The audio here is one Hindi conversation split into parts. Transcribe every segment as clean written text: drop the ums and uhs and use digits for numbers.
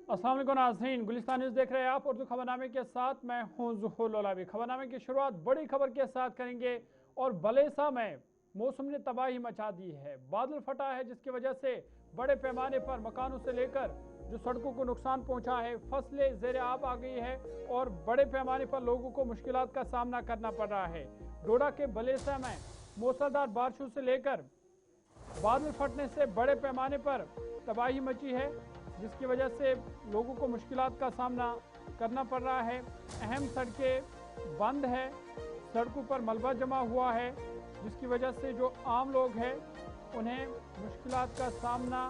अस्सलाम वालेकुम नाज़रीन, गुलिस्तान न्यूज़ देख रहे हैं आप। उर्दू खबरनामे के साथ मैं हूं ज़ुहूर लोलावी। खबरनामे की शुरुआत बड़ी खबर के साथ करेंगे और बलेसा में मौसम ने तबाही मचा दी है। बादल फटा है जिसकी वजह से बड़े पैमाने पर मकानों से लेकर जो सड़कों को नुकसान पहुंचा है, फसलें ज़ेर आब आ गई है और बड़े पैमाने पर लोगों को मुश्किलात का सामना करना पड़ रहा है। डोडा के बलेसा में मूसलाधार बारिशों से लेकर बादल फटने से बड़े पैमाने पर तबाही मची है, जिसकी वजह से लोगों को मुश्किलात का सामना करना पड़ रहा है। अहम सड़कें बंद है, सड़कों पर मलबा जमा हुआ है, जिसकी वजह से जो आम लोग हैं उन्हें मुश्किलात का सामना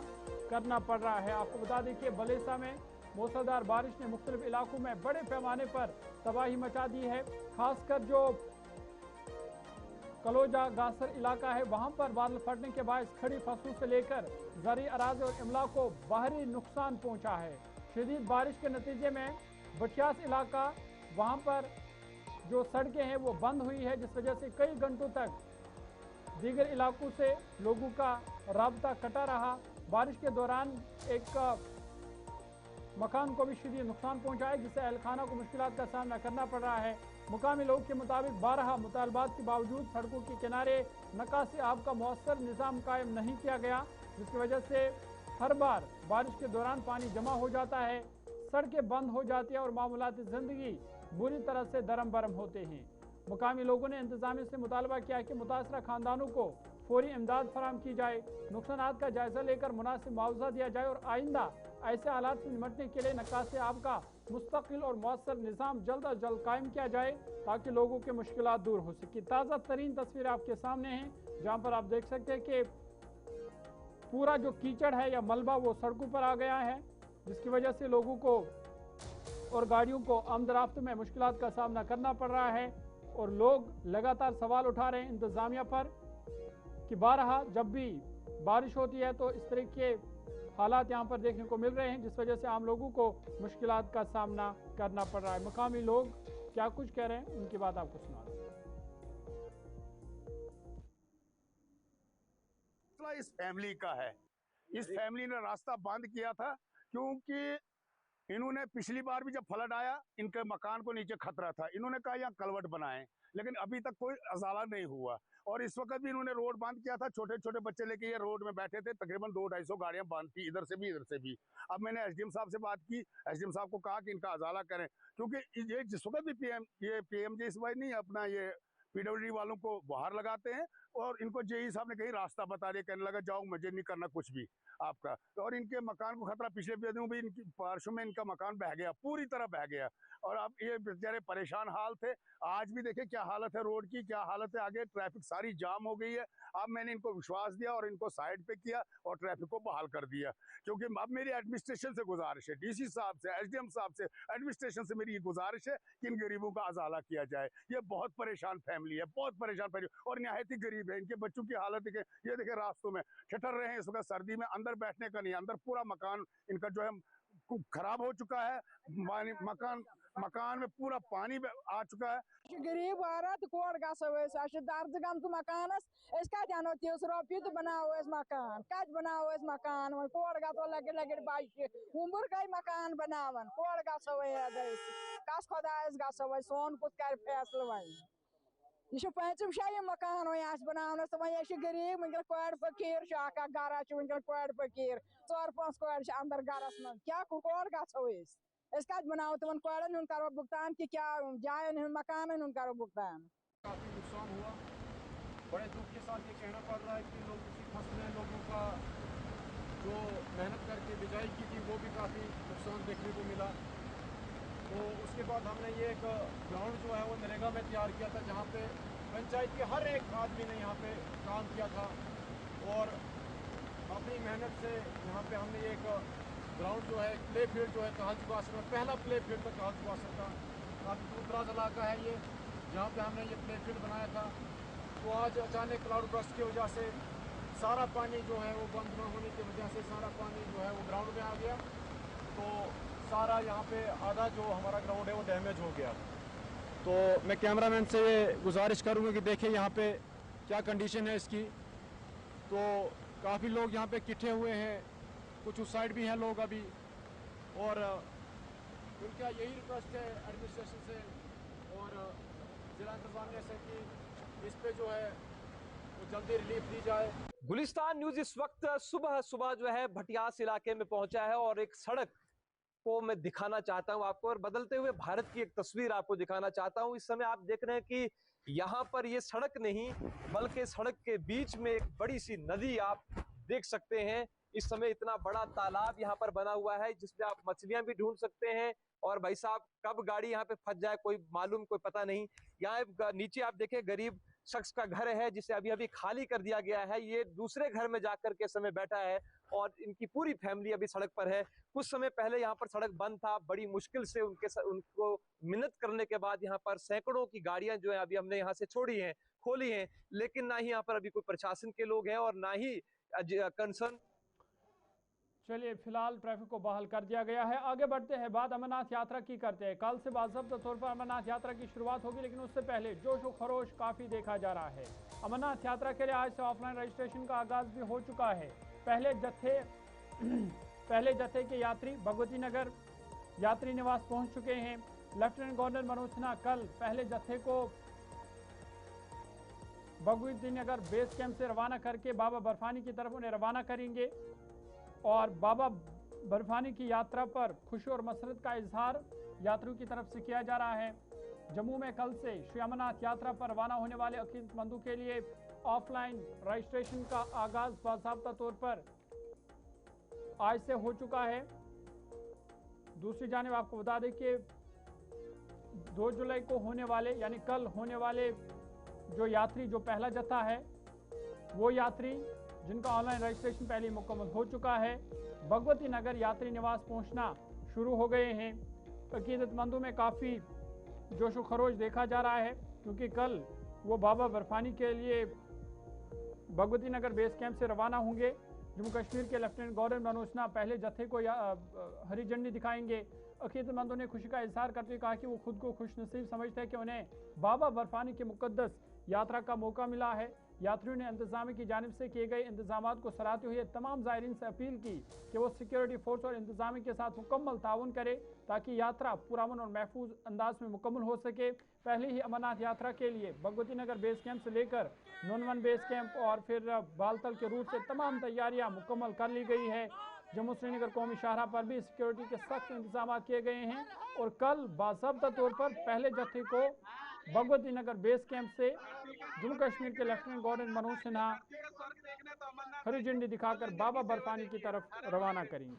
करना पड़ रहा है। आपको बता दें कि बलेसा में मूसलाधार बारिश ने मुख्तलिफ इलाकों में बड़े पैमाने पर तबाही मचा दी है। खासकर जो कलोजा गासर इलाका है, वहां पर बादल फटने के बाद खड़ी फसलों से लेकर ज़री अराज़ी और इमला को बाहरी नुकसान पहुंचा है। शदीद बारिश के नतीजे में बटियास इलाका, वहां पर जो सड़कें हैं वो बंद हुई है, जिस वजह से कई घंटों तक दीगर इलाकों से लोगों का राब्ता कटा रहा। बारिश के दौरान एक मकान को भी शदीद नुकसान पहुंचा है, जिससे अहलखाना को मुश्किलात का सामना करना पड़ रहा है। मुकामी लोगों के मुताबिक 12 मुतालबात के बावजूद सड़कों के किनारे निकासी आब का मौसर निज़ाम कायम नहीं किया गया, जिसकी वजह से हर बार बारिश के दौरान पानी जमा हो जाता है, सड़कें बंद हो जाती है और मामूलाती ज़िंदगी बुरी तरह से दरम बरम होते हैं। मुकामी लोगों ने इंतजामिया से मुतालबा किया कि मुतासरा खानदानों को फौरी इमदाद फराहम की जाए, नुकसानात का जायजा लेकर मुनासिब मुआवजा दिया जाए और आइंदा ऐसे हालात से निपटने के लिए निकासी आब का मुस्तकिल और मौसर निज़ाम जल्द अज जल्द कायम किया जाए, ताकि लोगों की मुश्किलात दूर हो सके। ताज़ा तरीन तस्वीर आपके सामने हैं, जहाँ पर आप देख सकते हैं कि पूरा जो कीचड़ है या मलबा वो सड़कों पर आ गया है, जिसकी वजह से लोगों को और गाड़ियों को आमदराफ्त में मुश्किलात का सामना करना पड़ रहा है। और लोग लगातार सवाल उठा रहे हैं इंतज़ामिया पर कि बारहा जब भी बारिश होती है तो इस तरह के हालात यहाँ पर देखने को मिल रहे हैं, जिस वजह से आम लोगों को मुश्किलात का सामना करना पड़ रहा है। मुकामी लोग क्या कुछ कह रहे हैं, उनकी बात आपको सुना दें। इस फैमिली का है। इस फैमिली ने रास्ता बंद किया था क्योंकि इन्होंने पिछली बार भी जब फ्लड आया, इनके मकान को नीचे खतरा था, इन्होंने कहा यहाँ कलवट बनाए, लेकिन अभी तक कोई अजाला नहीं हुआ। और इस वक्त भी इन्होंने रोड बंद किया था। छोटे छोटे बच्चे लेके ये रोड में बैठे थे, तकरीबन 200-250 गाड़ियां बंद थी, इधर से भी इधर से भी। अब मैंने एसडीएम साहब से बात की, एसडीएम साहब को कहा कि इनका अजाला करें, क्योंकि ये जिस वक्त भी पीएमजे इस बार नहीं अपना ये पीडब्ल्यूडी वालों को बाहर लगाते हैं और इनको जेई साहब ने कहीं रास्ता बता दिया, कहने लगा जाओ, मुझे नहीं करना कुछ भी आपका। और इनके मकान को खतरा, पिछले दिनों भी इनकी बारिशों में इनका मकान बह गया, पूरी तरह बह गया और अब ये बेचारे परेशान हाल थे। आज भी देखे क्या हालत है रोड की, क्या हालत है, आगे ट्रैफिक सारी जाम हो गई है। अब मैंने इनको विश्वास दिया और इनको साइड पे किया और ट्रैफिक को बहाल कर दिया, क्योंकि अब मेरी एडमिनिस्ट्रेशन से गुजारिश है, डीसी साहब से, एसडीएम साहब से, एडमिनिस्ट्रेशन से मेरी ये गुजारिश है कि इन गरीबों का अजाला किया जाए। ये बहुत परेशान फैमिली है, बहुत परेशान फैमिली और निहायत ही गरीब है। इनके बच्चों की हालत देखे, ये देखे रास्तों में ठिठर रहे हैं इस वक्त, सर्दी में अंदर बैठने का नहीं, अंदर पूरा मकान इनका जो है खराब हो चुका है। मकान में पूरा पानी आ चुका है। गरीब औरत कोर दर्ज गम तो मकानस कत अनो तीस रोपये तो बनाओ मकान, कत बनाओ मकान वो कोर गो लगे लगे बच्चे उम्र गई मकान बनावन कोर गो कस खुदायस गो सोन कुछ कर फैसल वन यह पंचम शायम मकान वो बनान तो वह गरीब वनकन कोड़ फकीर गरा वनकन कोड़ फकीर 4-5 कोड़ अंदर गरस मज क्या कोड़ गो कत बनाओ तिन कोड़न हूं करो भुगतान कि क्या जायन हूं मकान हूं करो भुगतान। काफ़ी नुकसान हुआ, बड़े दुख के साथ ये कहना पड़ रहा है कि लोगों की फसलें, लोगों का जो मेहनत करके बिजाई की थी वो भी काफ़ी नुकसान देखने को मिला। तो उसके बाद हमने ये एक ग्राउंड जो है वो नरेगा में तैयार किया था, जहाँ पे पंचायत के हर एक आदमी ने यहाँ पे काम किया था और अपनी मेहनत से यहाँ पे हमने एक ग्राउंड जो है, प्ले फील्ड जो है तहज वासर में पहला प्ले फील्ड था तहज वासर का, काफ़ी दूर दराज इलाका है ये, जहाँ पे हमने ये प्ले फील्ड बनाया था। तो आज अचानक क्लाउड बर्स्ट की वजह से सारा पानी जो है वो बंद न होने की वजह से सारा पानी जो है वो ग्राउंड में आ गया। तो सारा यहाँ पे आधा जो हमारा ग्राउंड है वो डैमेज हो गया। तो मैं कैमरामैन से गुजारिश करूँगा कि देखिए यहाँ पे क्या कंडीशन है इसकी। तो काफ़ी लोग यहाँ पे इकट्ठे हुए हैं, कुछ उस साइड भी हैं लोग अभी, और उनका यही रिक्वेस्ट है एडमिनिस्ट्रेशन से और जिला इंतजामिया से कि इस पे जो है वो जल्दी रिलीफ दी जाए। गुलिस्तान न्यूज इस वक्त सुबह सुबह जो है भटियास इलाके में पहुंचा है और एक सड़क को मैं दिखाना चाहता हूं आपको और बदलते हुए भारत की एक तस्वीर आपको दिखाना चाहता हूं। इस समय आप देख रहे हैं कि यहाँ पर ये सड़क नहीं बल्कि सड़क के बीच में एक बड़ी सी नदी आप देख सकते हैं। इस समय इतना बड़ा तालाब यहाँ पर बना हुआ है जिसमें आप मछलियां भी ढूंढ सकते हैं और भाई साहब कब गाड़ी यहाँ पे फंस जाए कोई मालूम कोई पता नहीं। यहाँ नीचे आप देखें गरीब शख्स का घर है जिसे अभी अभी खाली कर दिया गया है। ये दूसरे घर में जाकर के समय बैठा है और इनकी पूरी फैमिली अभी सड़क पर है। कुछ समय पहले यहाँ पर सड़क बंद था, बड़ी मुश्किल से उनको मिन्नत करने के बाद यहाँ पर सैकड़ों की गाड़ियां जो है अभी हमने यहाँ से छोड़ी हैं, खोली हैं, लेकिन ना ही यहाँ पर अभी कोई प्रशासन के लोग हैं और ना ही कंसर्न। चलिए फिलहाल ट्रैफिक को बहाल कर दिया गया है। आगे बढ़ते हैं, बात अमरनाथ यात्रा की करते हैं। कल से बाज़ाब्ता तौर पर अमरनाथ यात्रा की शुरुआत होगी, लेकिन उससे पहले जोश व खरोश काफ़ी देखा जा रहा है। अमरनाथ यात्रा के लिए आज से ऑफलाइन रजिस्ट्रेशन का आगाज़ भी हो चुका है। पहले जत्थे के यात्री भगवती नगर यात्री निवास पहुंच चुके हैं। लेफ्टिनेंट गवर्नर मनोज सिन्हा कल पहले जत्थे को भगवती नगर बेस कैंप से रवाना करके बाबा बर्फानी की तरफ उन्हें रवाना करेंगे और बाबा बर्फानी की यात्रा पर खुशी और मसरत का इजहार यात्रियों की तरफ से किया जा रहा है। जम्मू में कल से श्री अमरनाथ यात्रा पर रवाना होने वाले अकीदतमंदों के लिए ऑफलाइन रजिस्ट्रेशन का आगाज बाज़ाब्ता तौर पर आज से हो चुका है। दूसरी जानिब आपको बता दें कि 2 जुलाई को होने वाले यानी कल होने वाले जो यात्री जो पहला जत्था है वो यात्री जिनका ऑनलाइन रजिस्ट्रेशन पहले मुकम्मल हो चुका है भगवती नगर यात्री निवास पहुंचना शुरू हो गए हैं। अकीदतमंदों में काफ़ी जोशो खरोश देखा जा रहा है क्योंकि कल वो बाबा बर्फानी के लिए भगवती नगर बेस कैंप से रवाना होंगे। जम्मू कश्मीर के लेफ्टिनेंट गवर्नर मनोज सिन्हा पहले जत्थे को हरी झंडी दिखाएंगे। अकीदतमंदों ने खुशी का इजहार करते हुए कहा कि वो खुद को खुशनसीब समझते हैं कि उन्हें बाबा बर्फानी के मुकद्दस यात्रा का मौका मिला है। यात्रियों ने इंतजामिया की जानिब से किए गए इंतजाम को सराहते हुए तमाम ज़ायरीन से अपील की कि वो सिक्योरिटी फोर्स और इंतजामिया के साथ मुकम्मल ताउन करे ताकि यात्रा पुरअमन और महफूज अंदाज में मुकम्मल हो सके। पहले ही अमरनाथ यात्रा के लिए भगवती नगर बेस कैंप से लेकर नूनवन बेस कैंप और फिर बालतल के रूट से तमाम तैयारियां मुकम्मल कर ली गई है। जम्मू श्रीनगर कौमी शाहराह पर भी सिक्योरिटी के सख्त इंतजाम किए गए हैं और कल बाज़ाब्ता तौर पर पहले जत्थे को भगवती नगर बेस कैंप से जम्मू कश्मीर के लेफ्टिनेंट गवर्नर मनोज सिन्हा हरी झंडी दिखाकर बाबा बर्फानी की तरफ रवाना करेंगे।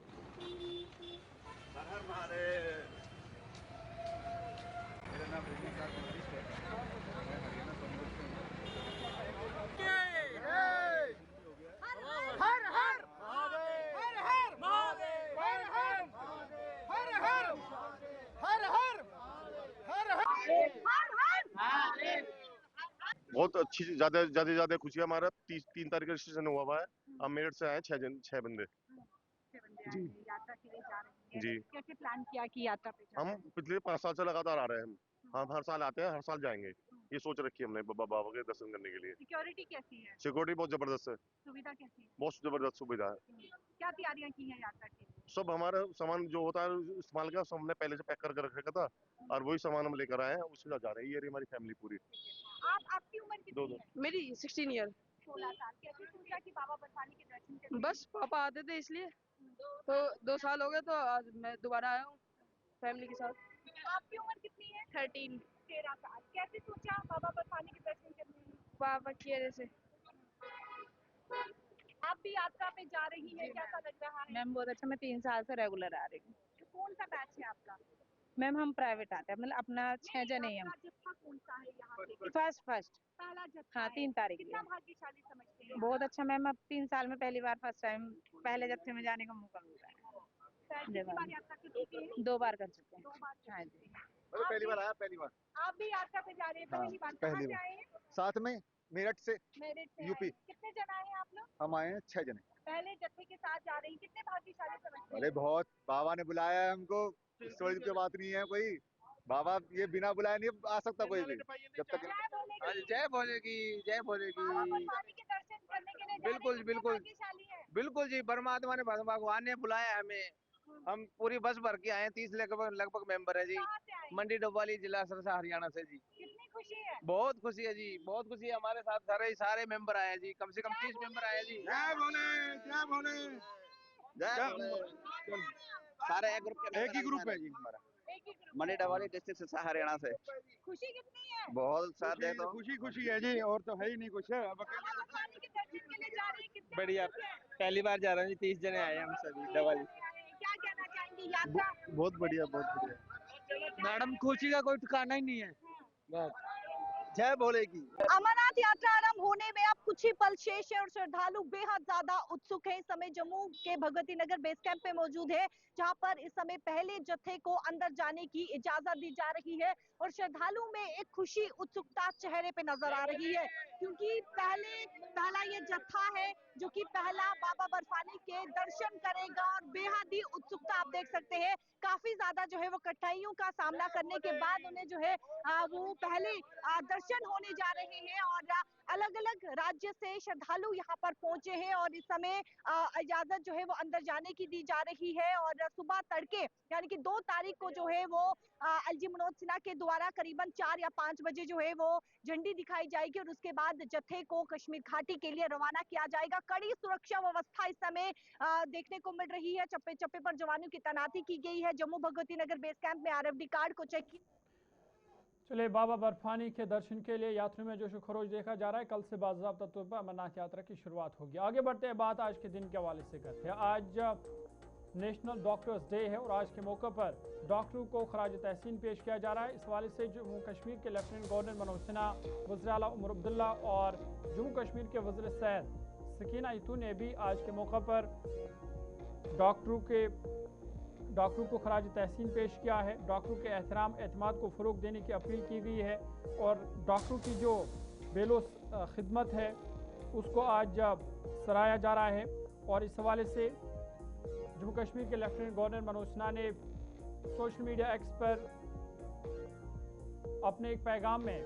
बहुत अच्छी ज्यादा खुशी है। हमारा 3 तारीख का रजिस्ट्रेशन हुआ है। हम मेरठ से आए 6 बंदे जी यात्रा के लिए जा रहे हैं। जी। कैसे प्लान किया कि यात्रा पे जा रहे हम पिछले 5 साल से लगातार आ रहे हैं। हम हर साल आते हैं, हर साल जाएंगे। ये सोच रखी है हमने बाबा के दर्शन करने के लिए। सिक्योरिटी कैसी है? सिक्योरिटी बहुत जबरदस्त है, सुविधा कैसी है? बहुत जबरदस्त सुविधा है। क्या तैयारियां की हैं यात्रा के लिए? सब हमारा सामान जो होता है इस्तेमाल का सब हमने पहले से पैक करके रखा था और वही सामान हम लेकर आए हैं, उसके साथ जा रहे हैं। ये रही हमारी फैमिली पूरी। आपकी उम्र कितनी है? मेरी 16 ईयर। 16 साल। कैसे सोचा कि बाबा बर्फानी के दर्शन करने? बस पापा आते थे इसलिए, तो 2 साल हो गए तो आज मैं दोबारा आया हूँ फैमिली के साथ। आपकी उम्र कितनी है? 13 साल। कैसे सोचा बाबा बर्फानी के दर्शन करने? पापा की वजह से। आप भी यात्रा पे जा रही हैं, कैसा लग रहा है? मैम बहुत अच्छा, मैं 3 साल से रेगुलर आ रही हूँ। कौन सा बैच है आपका? मैम हम प्राइवेट आते हैं, मतलब अपना 6 जने ही हम। आपका जत्था कौन सा है यहाँ से? फर्स्ट पहला जत्था हाँ है। 3 तारीख कितना को। भाग्यशाली समझते हैं? बहुत अच्छा मैम, अब 3 साल में पहली बार फर्स्ट टाइम पहले जत्थे में जाने का मौका मिल रहा है। कितनी बार यात्रा कर चुके हैं? 2 बार कर चुके हैं। 2 बार। हाँ जी। पहली बार आया, पहली बार। आप भी यात्रा पे जा रहे हैं पहली बार? कहाँ से आए हैं? साथ में मेरठ से मेरठ से यूपी। आए हैं। कितने जन आए हैं आप लोग? हम आए हैं 6 जने। पहले जत्थे के साथ जा रही हैं, कितने भाग्यशाली समझते हैं? अरे बहुत, बाबा ने बुलाया है हमको, इस बड़ी की बात नहीं है कोई। बाबा ये बिना बुलाए नहीं आ सकता कोई भी, जब तक। जय बोलेगी, जय बोलेगी। बाबा बर्फानी के दर्शन करने के लिए जा रहे हैं, बिल्कुल, कितने बिल्कुल। भाग्यशाली हैं? बिल्कुल जी, परमात्मा ने भगवान ने बुलाया हमें, हम पूरी बस भर के आए हैं, 30 लगभग मेंबर है जी। कहाँ से आए? मंडी डोबाली, जिला सरसा, हरियाणा से जी। कितनी खुशी है? बहुत खुशी है जी, बहुत खुशी है। हमारे साथ सारे मेंबर आए हैं जी, कम से कम 30 मेंबर आए हैं जी। जय भोले, जय भोले। जय भोले। सारे एक ग्रुप के एक ही ग्रुप है जी हमारा, एक ही ग्रुप मंडी है। डोबाली, डिस्ट्रिक्ट सिरसा, हरियाणा से। खुशी कितनी है? बहुत साथ दे तो खुशी खुशी है जी, और तो है ही नहीं कुछ। अब बाबा बरसाने के दर्शन के लिए जा रहे हैं, कितने बढ़िया, उत्सुक हैं? पहली बार जा रहे हैं जी, 30 जने आए हैं हम सभी 30 डोबाली। जने आए हैं। क्या कहना चाहेंगे यात्रा? बहुत बढ़िया, बहुत बढ़िया। मैडम, खुशी का कोई ठिकाना ही नहीं है। बस जय भोले की। अमरनाथ यात्रा आरंभ होने में अब कुछ ही पल शेष है और श्रद्धालु बेहद ज्यादा उत्सुक हैं। इस समय जम्मू के भगवती नगर बेस कैंप पे मौजूद है, जहां पर इस समय पहले जत्थे को अंदर जाने की इजाजत दी जा रही है और श्रद्धालु में एक खुशी, उत्सुकता चेहरे पे नजर आ रही है, क्योंकि पहला ये जत्था है जो कि पहला बाबा बर्फानी के दर्शन करेगा और बेहद ही उत्सुकता आप देख सकते हैं। काफी ज्यादा जो है वो कठिनाइयों का सामना करने के बाद उन्हें जो है वो पहले दर्शन होने जा रहे हैं और अलग अलग राज्य से श्रद्धालु यहाँ पर पहुंचे हैं और इस समय इजाजत जो है वो अंदर जाने की दी जा रही है और सुबह तड़के यानी कि 2 तारीख को जो है वो एलजी मनोज सिन्हा के द्वारा करीबन 4 या 5 बजे जो है वो झंडी दिखाई जाएगी और उसके बाद जत्थे को कश्मीर घाटी के लिए रवाना किया जाएगा। कड़ी सुरक्षा व्यवस्था इस समय देखने को मिल रही है, चप्पे चप्पे पर जवानों की तैनाती की गई है। जम्मू भगवती नगर बेस कैंप में आरएफडी कार्ड को चेक किया। चलिए, बाबा बर्फानी के दर्शन के लिए यात्रियों में जोश खरोश देखा जा रहा है। कल से बाज़ाब्ता तौर पर अमरनाथ यात्रा की शुरुआत होगी। आगे बढ़ते हैं, बात आज के दिन के हवाले से करते हैं। आज नेशनल डॉक्टर्स डे है और आज के मौके पर डॉक्टरों को खराज तहसीन पेश किया जा रहा है। इस हवाले से जम्मू कश्मीर के लेफ्टिनेंट गवर्नर मनोज सिन्हा, वज़ीर आला उमर अब्दुल्ला और जम्मू कश्मीर के वज़ीर सेहत सकीना इतू ने भी आज के मौके पर डॉक्टरों को खराज तहसीन पेश किया है। डॉक्टरों के एहतराम एतमाद को फ़रोग देने की अपील की गई है और डॉक्टरों की जो बेलोस खिदमत है उसको आज सराहा जा रहा है। और इस हवाले से जम्मू कश्मीर के लेफ्टिनेंट गवर्नर मनोज सिन्हा ने सोशल मीडिया एक्स पर अपने एक पैगाम में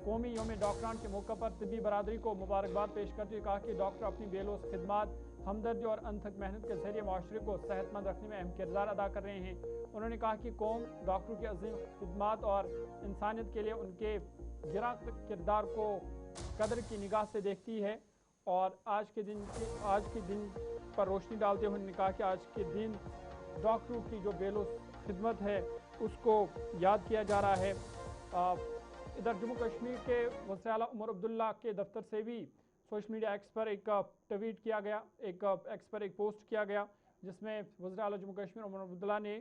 कौमी यौम डॉक्टरान के मौके पर तिब्बी बरादरी को मुबारकबाद पेश करते हुए कहा कि डॉक्टर अपनी बेलोस खिदमत, हमदर्दी और अनथक मेहनत के जरिए माशरे को सेहतमंद रखने में अहम किरदार अदा कर रहे हैं। उन्होंने कहा कि कौम डॉक्टरों की अजीम खिदमत और इंसानियत के लिए उनके गिरा किरदार को कदर की निगाह से देखती है और आज के दिन पर रोशनी डालते हुए उन्होंने कहा कि आज के दिन डॉक्टरों की जो बेलोस खिदमत है उसको याद किया जा रहा है। इधर जम्मू कश्मीर के वज़ीर आला उमर अब्दुल्ला के दफ्तर से भी सोशल मीडिया एक्स पर एक ट्वीट किया गया, एक पोस्ट किया गया जिसमें वज़ीर आला जम्मू कश्मीर उमर अब्दुल्ला ने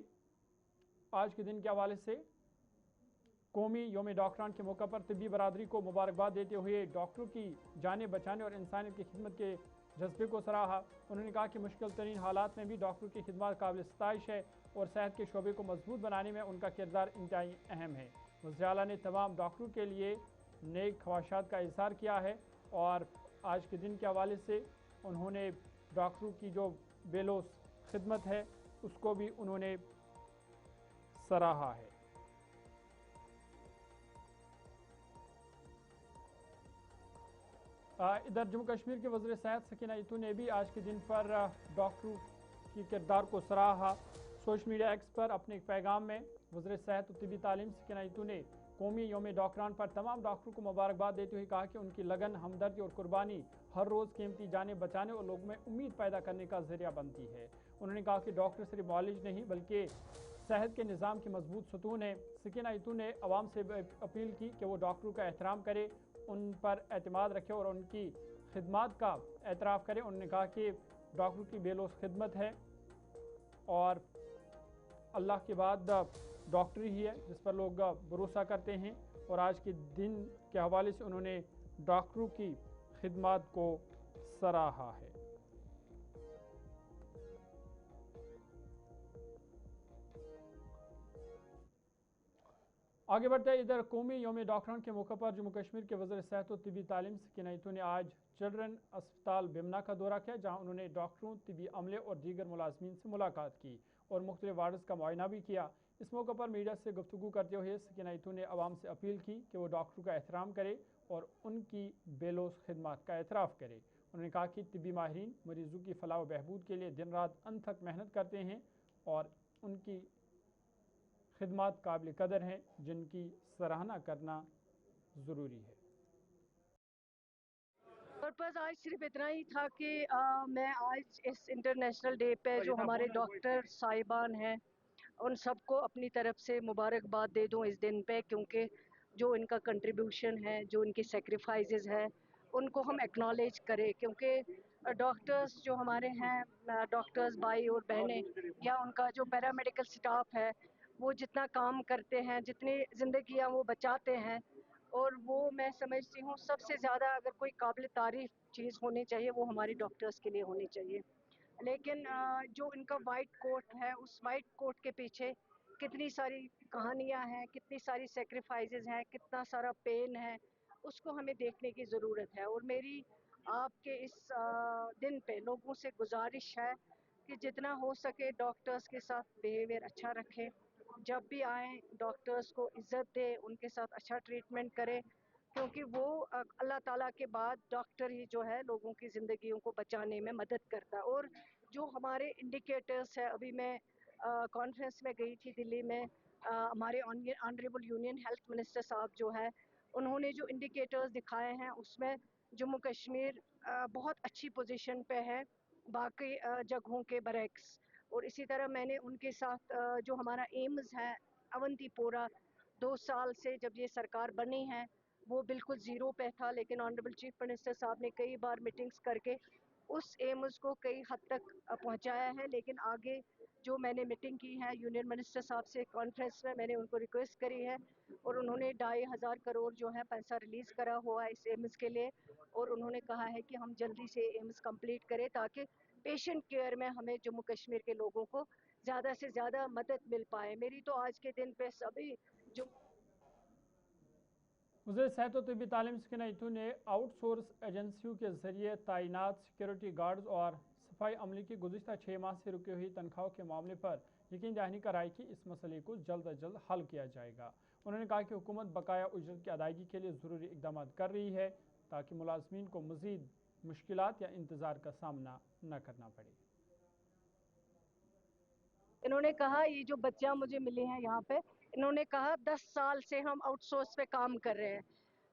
आज के दिन के हवाले से कौमी यौम डॉक्टरान के मौके पर तिब्बी बरादरी को मुबारकबाद देते हुए डॉक्टरों की जानें बचाने और इंसानियत की खिदमत के जज्बे को सराहा। उन्होंने कहा कि मुश्किल तरीन हालात में भी डॉक्टरों की खिदमत काबिल सताइश है और सेहत के शोबे को मजबूत बनाने में उनका किरदार इंतहाई अहम है। वज़ीर आला ने तमाम डॉक्टरों के लिए नेक ख्वाहिशात का इज़हार किया है और आज के दिन के हवाले से उन्होंने डॉक्टरों की जो बेलोस खिदमत है उसको भी उन्होंने सराहा है। इधर जम्मू कश्मीर के वज़ीर सेहत सकीना इतू ने भी आज के दिन पर डॉक्टरों की किरदार को सराहा। सोशल मीडिया एक्स पर अपने एक पैगाम में वज़ीर सेहत और तिब्बी तालीम सकीना इतू ने कौमी यौम डॉक्टरान पर तमाम डॉक्टरों को मुबारकबाद देते हुए कहा कि उनकी लगन, हमदर्दी और कुर्बानी हर रोज़ कीमती जानें बचाने और लोगों में उम्मीद पैदा करने का ज़रिया बनती है। उन्होंने कहा कि डॉक्टर सिर्फ मौलिज नहीं बल्कि सेहत के निज़ाम की मजबूत सतून है। सकीना इतू ने आवाम से अपील की कि वो डॉक्टरों का एहतराम करे, उन पर एतमाद रखे और उनकी खिदमत का एतराफ़ करें। उन्होंने कहा कि डॉक्टरों की बेलोस खिदमत है और अल्लाह के बाद डॉक्टर ही है जिस पर लोग भरोसा करते हैं और आज के दिन के हवाले से उन्होंने डॉक्टरों की खिदमत को सराहा है। आगे बढ़ते हैं, इधर कौमी यौम डॉक्टरान के मौके पर जम्मू कश्मीर के वज़ीर सेहत और तिब्बी तालीम सकीना इतू ने आज चिल्ड्रन अस्पताल बिमना का दौरा किया, जहां उन्होंने डॉक्टरों, तिब्बी अमले और दीगर मुलाजमीन से मुलाकात की और मुख्तलिफ वार्ड्स का मुआयना भी किया। इस मौके पर मीडिया से गुफ्तगू करते हुए सकीना इतू ने आवाम से अपील की कि वो डॉक्टरों का एहतराम करे और उनकी बेलोस खिदमत का एतराफ़ करे। उन्होंने कहा कि तिब्बी माहिरीन मरीजों की फलाह व बहबूद के लिए दिन रात अनथक मेहनत करते हैं और उनकी खिदमत काबिल कदर हैं, जिनकी सराहना करना ज़रूरी है। पर्पज़ आज सिर्फ इतना ही था कि मैं आज इस इंटरनेशनल डे पे जो हमारे डॉक्टर साहिबान हैं उन सबको अपनी तरफ से मुबारकबाद दे दूं इस दिन पे, क्योंकि जो इनका कंट्रीब्यूशन है, जो इनकी सेक्रीफाइसेस है, उनको हम एक्नॉलेज करें। क्योंकि डॉक्टर्स जो हमारे हैं, डॉक्टर्स भाई और बहनें या उनका जो पैरामेडिकल स्टाफ है, वो जितना काम करते हैं, जितनी ज़िंदगियां वो बचाते हैं, और वो मैं समझती हूँ सबसे ज़्यादा अगर कोई काबिल तारीफ़ चीज़ होनी चाहिए वो हमारे डॉक्टर्स के लिए होनी चाहिए। लेकिन जो इनका वाइट कोट है, उस वाइट कोट के पीछे कितनी सारी कहानियाँ हैं, कितनी सारी सेक्रीफाइसेस हैं, कितना सारा पेन है, उसको हमें देखने की ज़रूरत है। और मेरी आपके इस दिन पे लोगों से गुजारिश है कि जितना हो सके डॉक्टर्स के साथ बिहेवियर अच्छा रखें, जब भी आएँ डॉक्टर्स को इज़्ज़त दें, उनके साथ अच्छा ट्रीटमेंट करें, क्योंकि वो अल्लाह ताला के बाद डॉक्टर ही जो है लोगों की ज़िंदगियों को बचाने में मदद करता है। और जो हमारे इंडिकेटर्स है, अभी मैं कॉन्फ्रेंस में गई थी दिल्ली में, हमारे ऑनरेबल यूनियन हेल्थ मिनिस्टर साहब जो है, उन्होंने जो इंडिकेटर्स दिखाए हैं उसमें जम्मू कश्मीर बहुत अच्छी पोजीशन पे है बाकी जगहों के बरक्स। और इसी तरह मैंने उनके साथ जो हमारा एम्स है अवंतीपोरा, 2 साल से जब ये सरकार बनी है वो बिल्कुल ज़ीरो पे था, लेकिन ऑनरेबल चीफ मिनिस्टर साहब ने कई बार मीटिंग्स करके उस एम्स को कई हद तक पहुंचाया है। लेकिन आगे जो मैंने मीटिंग की है यूनियन मिनिस्टर साहब से कॉन्फ्रेंस में, मैंने उनको रिक्वेस्ट करी है और उन्होंने 2,500 करोड़ जो है पैसा रिलीज़ करा हुआ है इस एम्स के लिए, और उन्होंने कहा है कि हम जल्दी से एम्स कंप्लीट करें ताकि पेशेंट केयर में हमें जम्मू कश्मीर के लोगों को ज़्यादा से ज़्यादा मदद मिल पाए। मेरी तो आज के दिन पे सभी जो वज़ीर सेहत और तिब्बी तालीम सकीना इथू ने आउटसोर्स एजेंसियों के जरिए तैनात सिक्योरिटी गार्ड्स और सफाई अमले की गुज़िश्ता 6 माह से रुकी हुई तनख्वाहों के मामले पर यकीन दहानी कराई कि इस मसले को जल्द अज जल्द हल किया जाएगा। उन्होंने कहा कि हुकूमत बकाया उजरत की अदायगी के लिए ज़रूरी इकदाम कर रही है ताकि मुलाजमीन को मज़ीद मुश्किलात या इंतज़ार का सामना न करना पड़े। इन्होंने कहा ये जो बच्चियां मुझे मिली हैं यहाँ पे, इन्होंने कहा 10 साल से हम आउटसोर्स पे काम कर रहे हैं।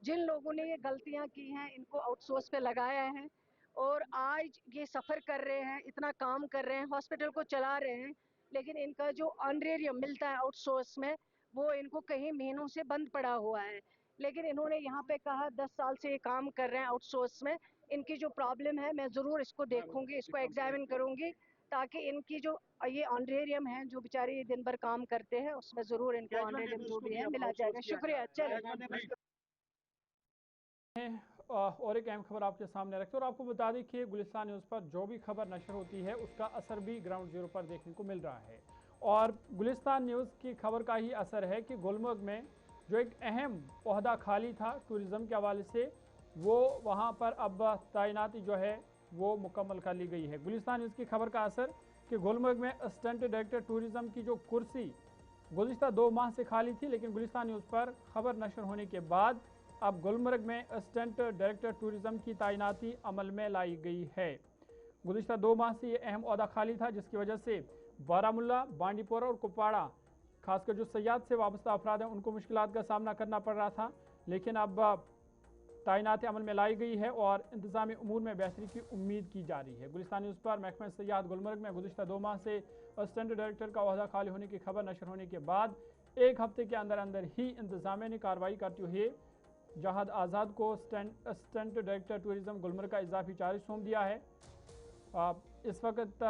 जिन लोगों ने ये गलतियां की हैं इनको आउटसोर्स पे लगाया है और आज ये सफ़र कर रहे हैं, इतना काम कर रहे हैं, हॉस्पिटल को चला रहे हैं, लेकिन इनका जो ऑनरेरियम मिलता है आउटसोर्स में वो इनको कहीं महीनों से बंद पड़ा हुआ है। लेकिन इन्होंने यहाँ पे कहा 10 साल से ये काम कर रहे हैं आउटसोर्स में, इनकी जो प्रॉब्लम है मैं ज़रूर इसको देखूंगी, इसको एग्जामिन करूंगी ताकि इनकी जो ये ऑनरेरियम है जो बेचारे दिन भर काम करते हैं उसमें ज़रूर इनको ऑनरेरियम जो भी है मिला जाएगा। शुक्रिया। चले और एक अहम खबर आपके सामने रखते हैं और आपको बता दें कि गुलिस्तान न्यूज़ पर जो भी खबर नशर होती है उसका असर भी ग्राउंड जीरो पर देखने को मिल रहा है। और गुलिस्तान न्यूज़ की खबर का ही असर है कि गुलमर्ग में जो एक अहम ओहदा खाली था टूरिज़्म के हवाले से, वो वहाँ पर अब तैनाती जो है वो मुकम्मल कर ली गई है। गुलिस्तान न्यूज़ की खबर का असर कि गुलमर्ग में असिस्टेंट डायरेक्टर टूरिज़्म की जो कुर्सी गुज़िश्ता 2 माह से खाली थी, लेकिन गुलिस्तान न्यूज़ पर खबर नशर होने के बाद अब गुलमर्ग में असिस्टेंट डायरेक्टर टूरिज़्म की तैनाती अमल में लाई गई है। गुज़िश्ता 2 माह से ये अहम ओहदा खाली था, जिसकी वजह से बारामुल्ला, बांडीपोरा और कुपवाड़ा खासकर जो सयाहत से वाबस्ता अफराद हैं उनको मुश्किलात का सामना करना पड़ रहा था, लेकिन अब तैनाती अमल में लाई गई है और इंतज़ामी उमूर में बेहतरी की उम्मीद की जा रही है। गुलिस्तान न्यूज़ पर महकमा सयाहत गुलमर्ग में गुज़िश्ता 2 माह से असिस्टेंट डायरेक्टर का ओहदा खाली होने की खबर नशर होने के बाद 1 हफ्ते के अंदर अंदर ही इंतज़ामिया ने कार्रवाई करते हुए जहाद आज़ाद को असिस्टेंट डायरेक्टर टूरिज़्म गुलमर्ग का इजाफी चार्ज सौंप दिया है। इस वक्त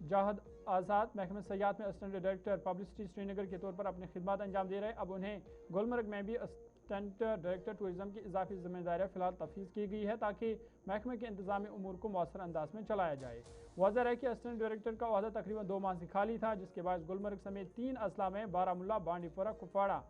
जहाद आज़ाद महकमा सयाहत में असिस्टेंट डायरेक्टर पब्लिसिटी श्रीनगर के तौर पर अपनी खिदमत अंजाम दे रहे हैं। अब उन्हें गुलमर्ग में भी असिस्टेंट डायरेक्टर टूरिज़्म की इजाफी जिम्मेदारियाँ फिलहाल तफवीज़ की गई है ताकि महकमे के इंतज़ामी उमूर को मौसर अंदाज में चलाया जाए। वाज़ह है कि असिस्टेंट डायरेक्टर का ओहदा तकरीबन 2 माह से खाली था, जिसके बाद गुलमर्ग समेत 3 अजला में बारामुल्ला, बांडीपोरा, कुपवाड़ा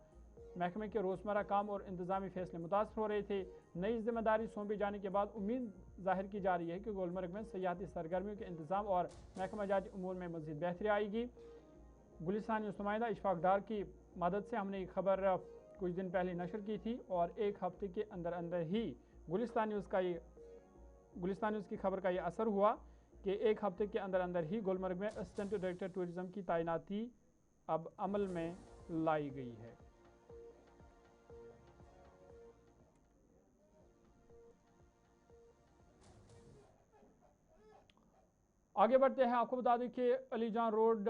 महकमे के रोज़मर्रा काम और इंतज़ामी फैसले मुतासर हो रहे थे। नई जिम्मेदारी सौंपे जाने के बाद उम्मीद जाहिर की जा रही है कि गुलमर्ग में सयाहती सरगर्मियों के इंतज़ाम और महकमा जाती उमूर में मज़ीद बेहतरी आएगी। गुलिस्तान न्यूज़ नुमाइंदा इशफाक डार की मदद से हमने ये खबर कुछ दिन पहले नशर की थी और 1 हफ्ते के अंदर अंदर ही गुलिस्तान न्यूज़ का ये गुलिस्तान न्यूज़ की खबर का यह असर हुआ कि एक हफ्ते के अंदर अंदर ही गुलमर्ग में असिस्टेंट डायरेक्टर टूरिज्म की तैनाती अब अमल में लाई गई है। आगे बढ़ते हैं। आपको बता दें कि अलीजान रोड,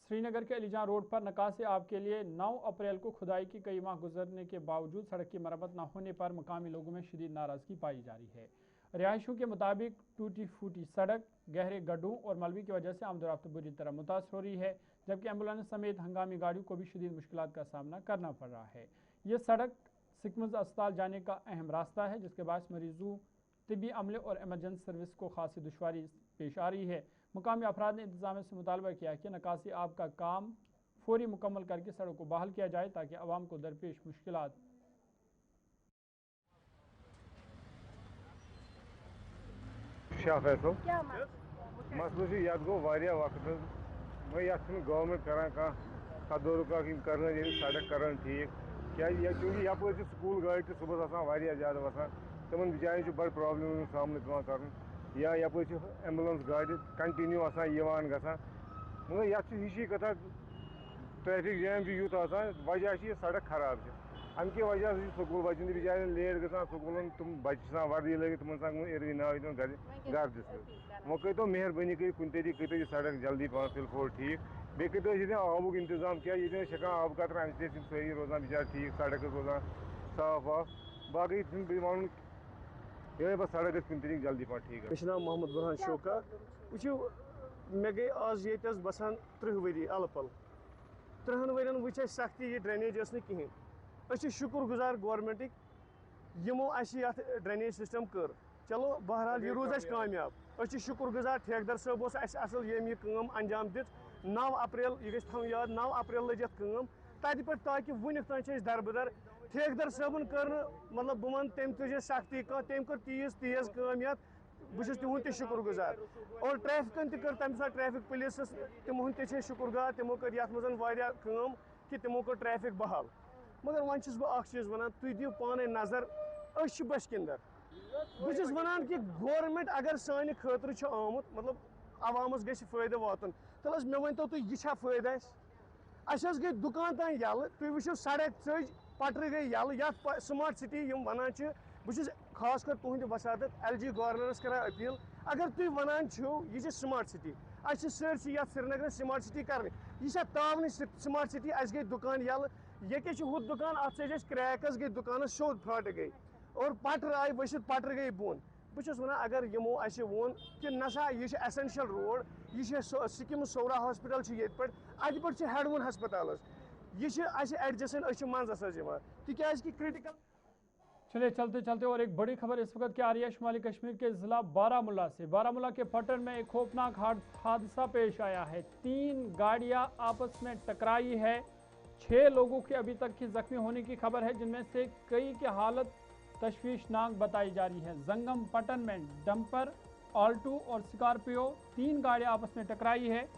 श्रीनगर के अलीजान रोड पर नकासे आब के लिए 9 अप्रैल को खुदाई की कई माह गुजरने के बावजूद सड़क की मरम्मत न होने पर मकामी लोगों में शदीद नाराजगी पाई जा रही है। रिहायशियों के मुताबिक टूटी फूटी सड़क, गहरे गड्ढों और मलबे की वजह से आमदोरफ्त बुरी तरह मुतासर हो रही है, जबकि एम्बुलेंस समेत हंगामी गाड़ियों को भी शदीद मुश्किलात का सामना करना पड़ रहा है। ये सड़क सिकमज अस्पताल जाने का अहम रास्ता है, जिसके बाद मरीजों, तिब्बी अमले और एमरजेंसी सर्विस को खासी दुश्वारी पेश आ रही है। मुकामी अफराद ने इंतजामिया से मुतालबा किया कि नकासी आब का काम फौरी मुकम्मल करके सड़क को बहाल किया जाए ताकि आवाम को दरपेश मुश्किलात मसलो ये गो वक्त मैं गवर्नमेंट कर तदरुक कर सड़क कर ठीक क्या चूंकि यप स्कूल गाड़ी तो सुबह ज्यादा वसान तमन बिचार बड़ प्रॉब्लम सामना कर या यप एम्बुलेंस गाड़ी कंटिन्यू ग मगर ये कथा ट्रैफिक जैम यूत वजह ये सड़क खराब अम कि वजह से स्कूल बच्चन बिचार लेट ग स्कूल तुम बच्चे वर्दी लगे तुम इर्वी नाव घर वो करो मेहरबानी कर कुन तरीके करो सड़क जल्दी पान फिलफोर ठीक बे करो आबुक इंतजाम क्या ये आब कतर अम सही रोजान बिचार ठीक सड़क रोजान साफ वाफ बाकी वन ये बस सड़क कुन तरीके जल्दी पान ठीक मे नाम मोहम्मद बुरहान शोका वो मे गई आज ये बसान 30 वरी अलपल 30 वन वो सख्ती ये ड्रेनेज कहें शुक्र गुजार गवर्नमेंट यमो ड्रेनेज सिस्टम कर चलो बहरहाल ये रूज कामयाब शुक्र गुजार ठेकेदार साहब असल ये काम अंजाम दित 9 अप्रैल यह गो याद 9 अप्रैल लजित तत पे ताकि वन तान दरबदर ठेकेदार साहबन कर मतलब बह वन तम तुझे सख्ती तम कर तेज काम बस तुद शुक्र गुजार और ट्रैफिकन कर तम साथ ट्रैफिक पुलिस तिमन शुक्रगुजार तिमो कर ये काम कि तिमो कर ट्रैफिक बहाल मगर वन बह चीज़ वन तुम दिव पाने नजर बशकिंदर बस वन कि गवर्नमेंट अगर सान खतर आमुत मतलब अवामस ग फायदे वातन तल मे वन तो तुम यह फायदा अस गई दुकान तान यल तुम वो सड़क चज पटर गई यल या स्मार्ट सिटी वन बस खास कर तुंद वसादत LG गवर्नरस कर अपील अगर तुम वन यह स्मार्ट सिटी अस सरसी श्रीनगर स्मार्ट सिटी कर यह तावन स्मार्ट सिटी अस गई दुकान यल ये हु दुकान अत क्रैकस गई दुकान सोद फाट गई और पटर आय वसित पटर गई बोन बस वन अगर यमो वोन कि नसा यह एसेंशियल रोड यह सिकिम सौरा हॉस्पिटल ये पे अत पे हेडवन हस्पताल यह एडजसेंट मंजस तिकाज कि क्रिटिकल। चलिए चलते चलते और एक बड़ी खबर इस वक्त क्या आ रही है शुमाली कश्मीर के जिला बारामूला से। बारामूला के पटन में एक खौफनाक हादसा पेश आया है। 3 गाड़ियां आपस में टकराई है। 6 लोगों की अभी तक की जख्मी होने की खबर है, जिनमें से कई की हालत तशवीशनाक बताई जा रही है। जंगम पटन में डंपर, ऑल्टो और स्कॉर्पियो 3 गाड़ियां आपस में टकराई है।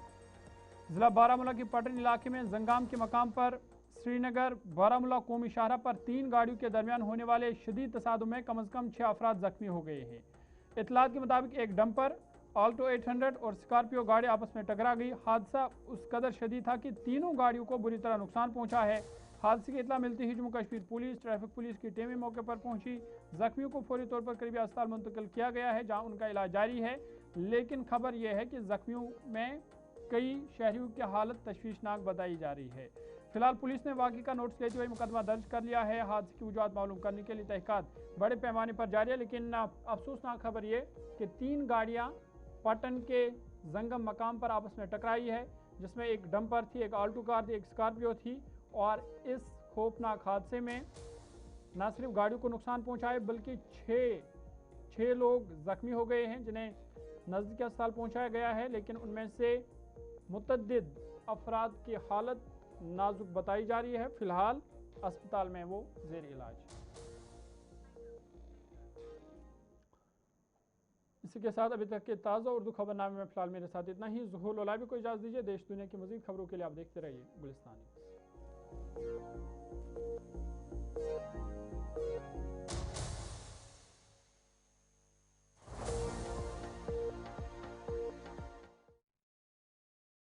जिला बारामूला के पटन इलाके में जंगाम के मकाम पर श्रीनगर बारामूला कौमी शाहरा पर 3 गाड़ियों के दरमियान होने वाले शदीद तसादुम में कम से कम 6 अफराद जख्मी हो गए हैं। इतलात के मुताबिक एक डंपर, ऑल्टो 800 और स्कॉर्पियो गाड़ी आपस में टकरा गई। हादसा उस कदर शदीद था कि तीनों गाड़ियों को बुरी तरह नुकसान पहुंचा है। हादसे की इतला मिलती ही Jammu Kashmir police, traffic police की टीमें मौके पर पहुंची। जख्मियों को फौरी तौर पर करीबी अस्पताल मुंतकिल किया गया है, जहां उनका इलाज जारी है। लेकिन खबर यह है कि जख्मियों में कई शहरियों की हालत तशवीशनाक बताई जा रही है। फिलहाल पुलिस ने वाक़ई का नोटिस लेते हुए मुकदमा दर्ज कर लिया है। हादसे की वजूहत मालूम करने के लिए तहकीकात बड़े पैमाने पर जारी है। लेकिन अफसोसनाक खबर ये कि 3 गाड़ियां पटन के जंगम मकाम पर आपस में टकराई है, जिसमें एक डंपर थी, एक ऑल्टो कार थी, एक स्कॉर्पियो थी। और इस खौफनाक हादसे में न सिर्फ गाड़ियों को नुकसान पहुंचा है, बल्कि 6 लोग जख्मी हो गए हैं, जिन्हें नज़दीकी अस्पताल पहुंचाया गया है। लेकिन उनमें से मुतअद्दिद अफराद की हालत नाजुक बताई जा रही है। फिलहाल अस्पताल में वो जेर इलाज। इसी के साथ अभी तक के ताज़ा उर्दू खबरनामे में फिलहाल मेरे साथ इतना ही। ज़ुहूर लोलाबी को इजाज़त दीजिए। देश दुनिया की मज़ीद खबरों के लिए आप देखते रहिए गुलिस्तान न्यूज़।